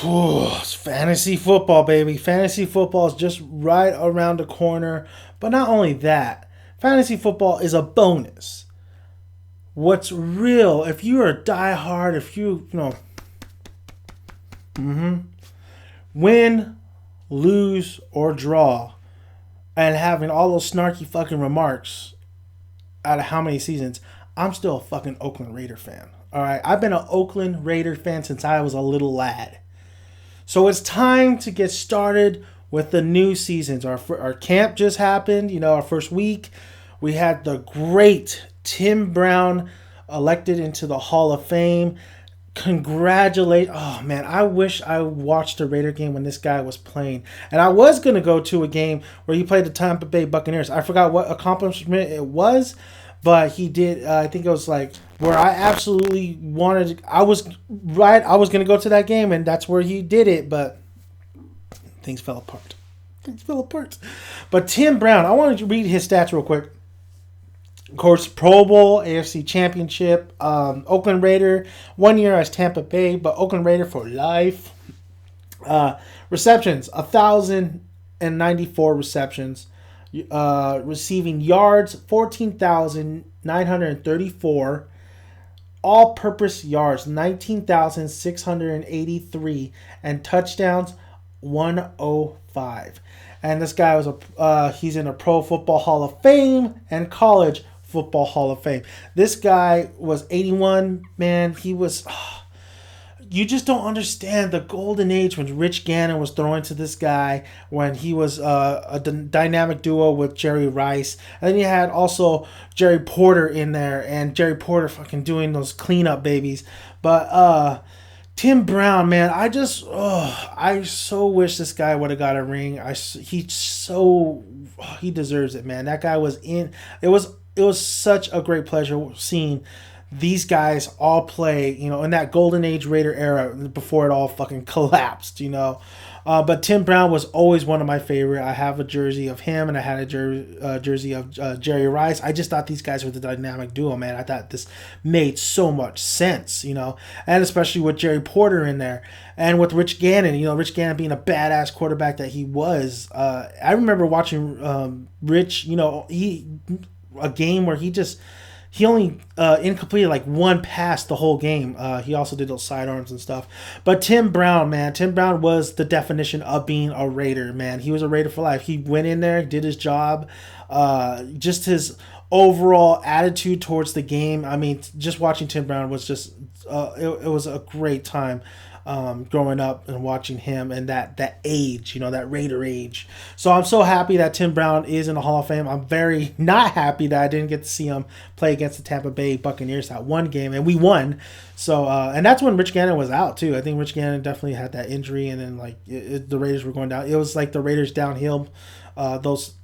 It's fantasy football, baby. Fantasy football is just right around the corner. But not only that, fantasy football is a bonus. What's real, if you are a diehard, if win, lose, or draw, and having all those snarky fucking remarks out of how many seasons, I'm still a fucking Oakland Raider fan. All right, I've been an Oakland Raider fan since I was a little lad. So it's time to get started with the new seasons. Our camp just happened, our first week. We had the great Tim Brown elected into the Hall of Fame. Oh man, I wish I watched a Raider game when this guy was playing. And I was going to go to a game where he played the Tampa Bay Buccaneers. I forgot what accomplishment it was, but he did. I think it was like where I absolutely wanted. I was going to go to that game, and that's where he did it. But things fell apart. But Tim Brown, I wanted to read his stats real quick. Of course, Pro Bowl, AFC Championship, Oakland Raider, 1 year as Tampa Bay, but Oakland Raider for life. Receptions, 1,094 receptions. Receiving yards, 14,934. All-purpose yards, 19,683. And touchdowns, 105. And this guy he's in a Pro Football Hall of Fame and College Football Hall of Fame. This guy was 81, man. He was... you just don't understand the golden age when Rich Gannon was throwing to this guy, when he was a dynamic duo with Jerry Rice. And then you had also Jerry Porter in there, and Jerry Porter fucking doing those cleanup babies. But Tim Brown, man, I so wish this guy would have got a ring. He deserves it, man. That guy was in. It was such a great pleasure seeing these guys all play, in that golden age Raider era before it all fucking collapsed, But Tim Brown was always one of my favorite. I have a jersey of him, and I had a jersey of Jerry Rice. I just thought these guys were the dynamic duo, man. I thought this made so much sense, and especially with Jerry Porter in there, and with Rich Gannon, Rich Gannon being a badass quarterback that he was. I remember watching Rich, a game where he only incompleted like one pass the whole game. He also did those sidearms and stuff. But Tim Brown, man. Tim Brown was the definition of being a Raider, man. He was a Raider for life. He went in there, did his job. Just his overall attitude towards the game. I mean, just watching Tim Brown was just... it was a great time. Growing up and watching him and that age, that Raider age. So I'm so happy that Tim Brown is in the Hall of Fame. I'm very not happy that I didn't get to see him play against the Tampa Bay Buccaneers that one game, and we won. So and that's when Rich Gannon was out too. I think Rich Gannon definitely had that injury, and then the Raiders were going down. It was like the Raiders downhill those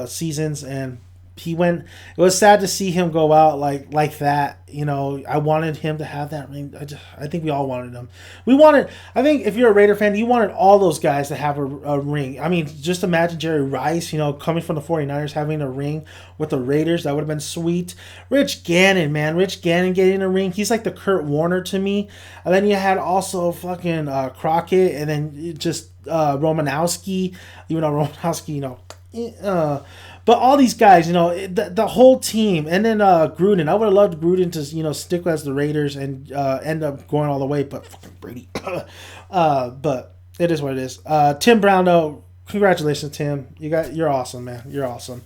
seasons, and he went. It was sad to see him go out like that. I wanted him to have that ring. I think we all wanted him. I think if you're a Raider fan, you wanted all those guys to have a ring. I mean, just imagine Jerry Rice, coming from the 49ers, having a ring with the Raiders. That would have been sweet. Rich Gannon, man. Rich Gannon getting a ring. He's like the Kurt Warner to me. And then you had also fucking Crockett, and then just Romanowski. Even though Romanowski, but all these guys, the whole team, and then Gruden. I would have loved Gruden to, stick as the Raiders and end up going all the way, but fucking Brady. But it is what it is. Tim Brown, though, congratulations, Tim. You're awesome, man. You're awesome.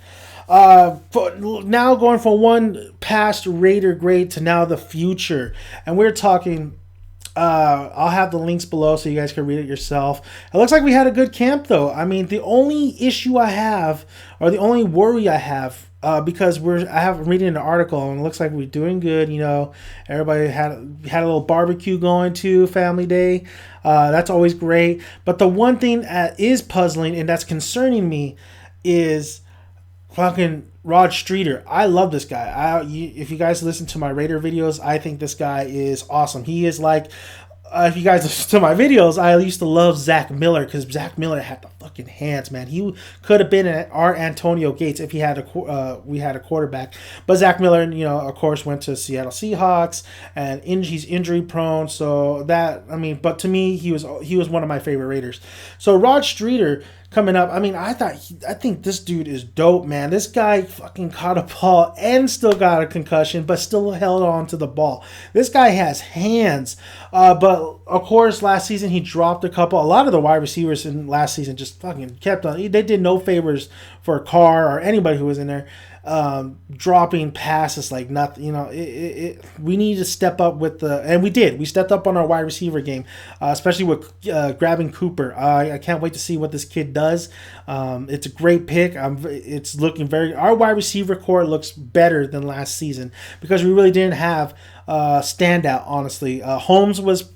Now going from one past Raider great to now the future, and we're talking. I'll have the links below so you guys can read it yourself. It looks like we had a good camp, though. I mean, the only issue I have, or the only worry I have, because I'm reading an article and it looks like we're doing good. Everybody had a little barbecue going to Family Day. That's always great. But the one thing that is puzzling and that's concerning me is fucking Rod Streeter. I love this guy. If you guys listen to my Raider videos, I think this guy is awesome. He is like if you guys listen to my videos, I used to love Zach Miller because Zach Miller had the fucking hands, man. He could have been our Antonio Gates if he had we had a quarterback. But Zach Miller, of course, went to Seattle Seahawks, and he's injury prone. So that, I mean, but to me, he was one of my favorite Raiders. So Rod Streeter coming up. I mean, I think this dude is dope, man. This guy fucking caught a ball and still got a concussion, but still held on to the ball. This guy has hands. But of course, last season he dropped a couple. A lot of the wide receivers in last season just fucking kept on. They did no favors for Carr or anybody who was in there. Dropping passes like nothing. We need to step up with and we did. We stepped up on our wide receiver game, especially with grabbing Cooper. I can't wait to see what this kid does. It's a great pick. It's looking our wide receiver core looks better than last season because we really didn't have standout. Honestly, Holmes was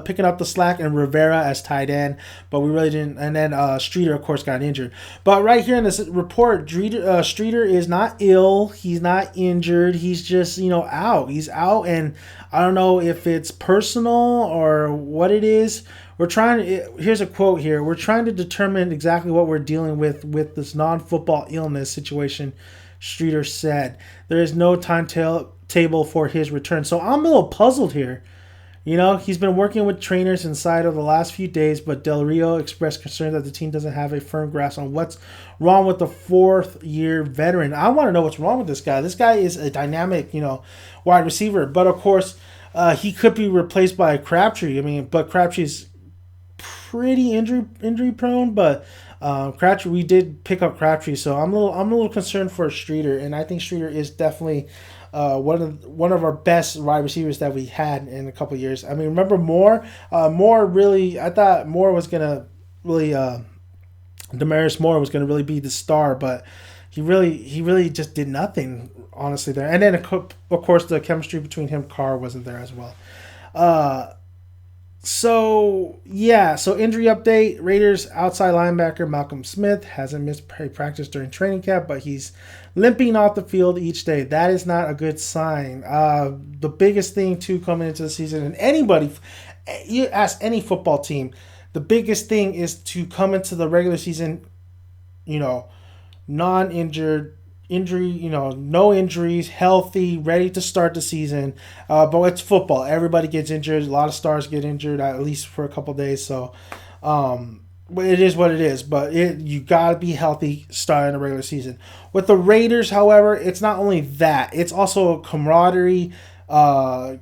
picking up the slack and Rivera as tight end, but we really didn't. And then Streeter, of course, got injured. But right here in this report, Streeter is not ill. He's not injured. He's just, out. He's out, and I don't know if it's personal or what it is. Here's a quote here. We're trying to determine exactly what we're dealing with this non-football illness situation, Streeter said. There is no timetable for his return. So I'm a little puzzled here. He's been working with trainers inside of the last few days, but Del Rio expressed concern that the team doesn't have a firm grasp on what's wrong with the fourth-year veteran. I want to know what's wrong with this guy. This guy is a dynamic, wide receiver. But, of course, he could be replaced by Crabtree. I mean, but Crabtree's pretty injury prone, but Crabtree, we did pick up Crabtree, so I'm a little concerned for Streeter, and I think Streeter is definitely one of our best wide receivers that we had in a couple of years. I mean, remember Moore? I thought Moore was gonna really Demaris Moore was gonna really be the star, but he really just did nothing, honestly, there. And then of course the chemistry between him and Carr wasn't there as well. So injury update. Raiders outside linebacker Malcolm Smith hasn't missed practice during training camp, but he's limping off the field each day. That is not a good sign. The biggest thing too coming into the season, and you ask any football team, the biggest thing is to come into the regular season, non-injured, no injuries, healthy, ready to start the season. But it's football. Everybody gets injured. A lot of stars get injured, at least for a couple days. So it is what it is. But you got to be healthy starting the regular season. With the Raiders, however, it's not only that. It's also camaraderie,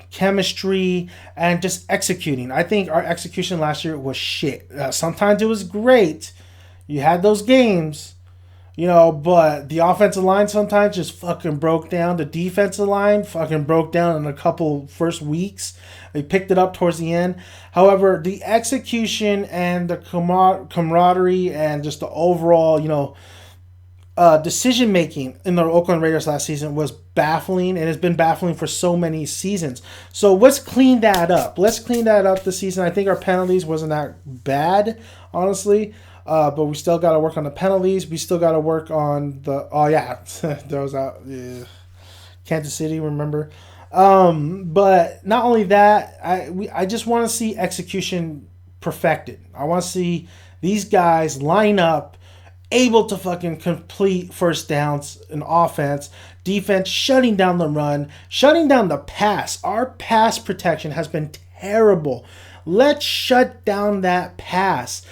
chemistry, and just executing. I think our execution last year was shit. Sometimes it was great. You had those games. But the offensive line sometimes just fucking broke down. The defensive line fucking broke down in a couple first weeks. They picked it up towards the end. However, the execution and the camaraderie and just the overall, decision making in the Oakland Raiders last season was baffling, and it's been baffling for so many seasons. So let's clean that up. Let's clean that up this season. I think our penalties wasn't that bad, honestly. But we still got to work on the penalties. We still got to work on those out. Yeah. Kansas City, remember? But not only that, I just want to see execution perfected. I want to see these guys line up, able to fucking complete first downs in offense, defense, shutting down the run, shutting down the pass. Our pass protection has been terrible. Let's shut down that pass.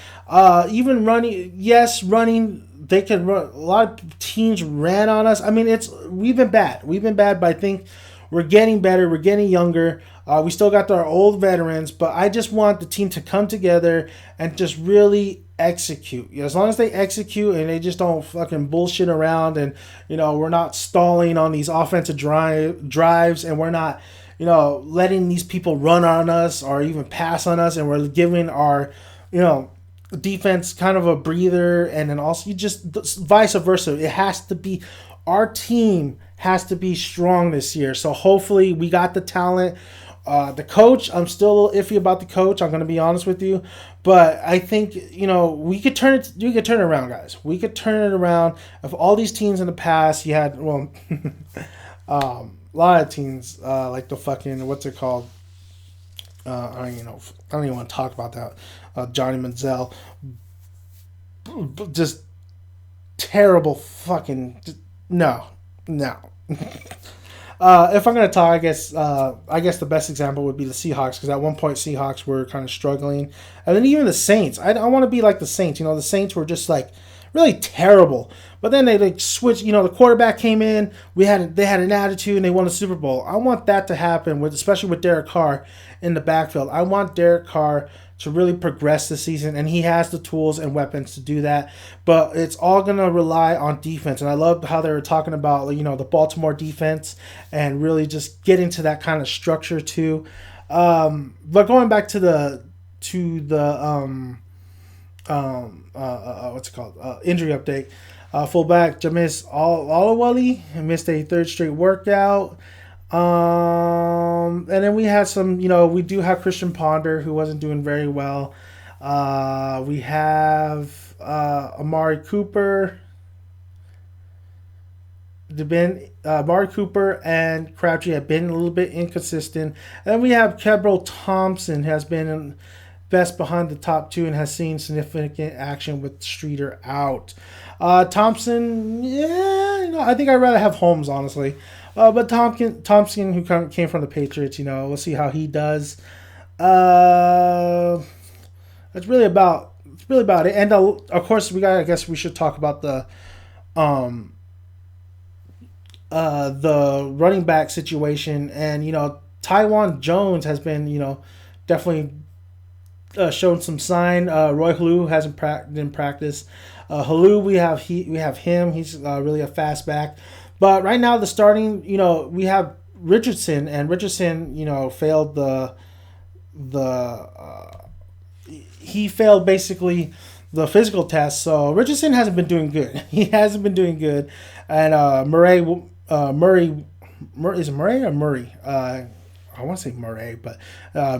Even running, they can run. A lot of teams ran on us. I mean, we've been bad, but I think we're getting better. We're getting younger. We still got our old veterans, but I just want the team to come together and just really execute. As long as they execute and they just don't fucking bullshit around, and we're not stalling on these offensive drives, and we're not letting these people run on us or even pass on us, and we're giving our defense kind of a breather, and then also just vice versa. It has to be, our team has to be strong this year. So hopefully we got the talent. The coach, I'm still a little iffy about the coach. I'm going to be honest with you, but I think we could turn it around, guys. We could turn it around. Of all these teams in the past, you had a lot of teams like the fucking what's it called? I don't even want to talk about that. Johnny Manziel, just terrible fucking no, no. If I'm gonna talk, I guess the best example would be the Seahawks, because at one point Seahawks were kind of struggling, and then even the Saints. I want to be like the Saints. The Saints were just like really terrible, but then they like switched. The quarterback came in. They had an attitude and they won a Super Bowl. I want that to happen especially with Derek Carr in the backfield. I want Derek Carr to really progress this season, and he has the tools and weapons to do that. But it's all gonna rely on defense, and I love how they were talking about the Baltimore defense and really just get into that kind of structure too. But going back to the what's it called, injury update. Fullback Jamis Olawale missed a third straight workout. And then we had some, we do have Christian Ponder, who wasn't doing very well. We have Amari Cooper. Amari Cooper and Crabtree have been a little bit inconsistent. And then we have Kebrel Thompson, has been best behind the top two and has seen significant action with Streeter out. Thompson, I think I'd rather have Holmes, honestly. But Thompson, who came from the Patriots, we'll see how he does. That's really about it. And of course, I guess we should talk about the running back situation. And Tywan Jones has been definitely shown some sign. Roy Halou hasn't didn't practice. Halou, we have him. He's really a fast back. But right now, the starting, we have Richardson, and Richardson, failed he failed basically the physical test. So Richardson hasn't been doing good. He hasn't been doing good. And Murray, is it Murray or Murray? I want to say Murray, but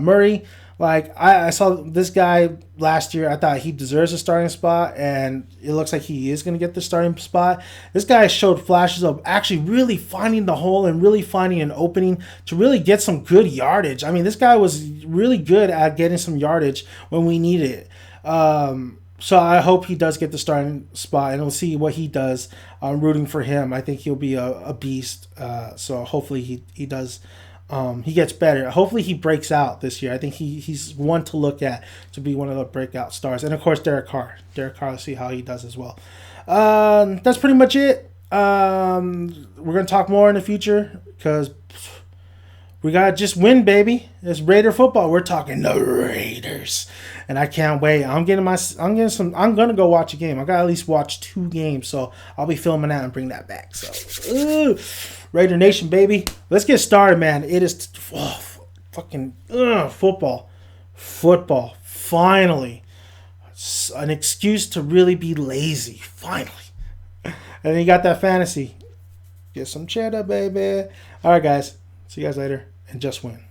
Murray. Like, I saw this guy last year. I thought he deserves a starting spot, and it looks like he is going to get the starting spot. This guy showed flashes of actually really finding the hole and really finding an opening to really get some good yardage. I mean, this guy was really good at getting some yardage when we needed it. So I hope he does get the starting spot, and we'll see what he does. I'm rooting for him. I think he'll be a beast. So hopefully he does. He gets better. Hopefully he breaks out this year. I think he's one to look at to be one of the breakout stars. And of course, Derek Carr. Let's see how he does as well. That's pretty much it. We're going to talk more in the future because we got to just win, baby. It's Raider football. We're talking the Raiders. And I can't wait. I'm going to go watch a game. I got to at least watch 2 games. So I'll be filming that and bring that back. So, Raider Nation, baby. Let's get started, man. It is football. Football. Finally. An excuse to really be lazy. Finally. And then you got that fantasy. Get some cheddar, baby. All right, guys. See you guys later. And just win.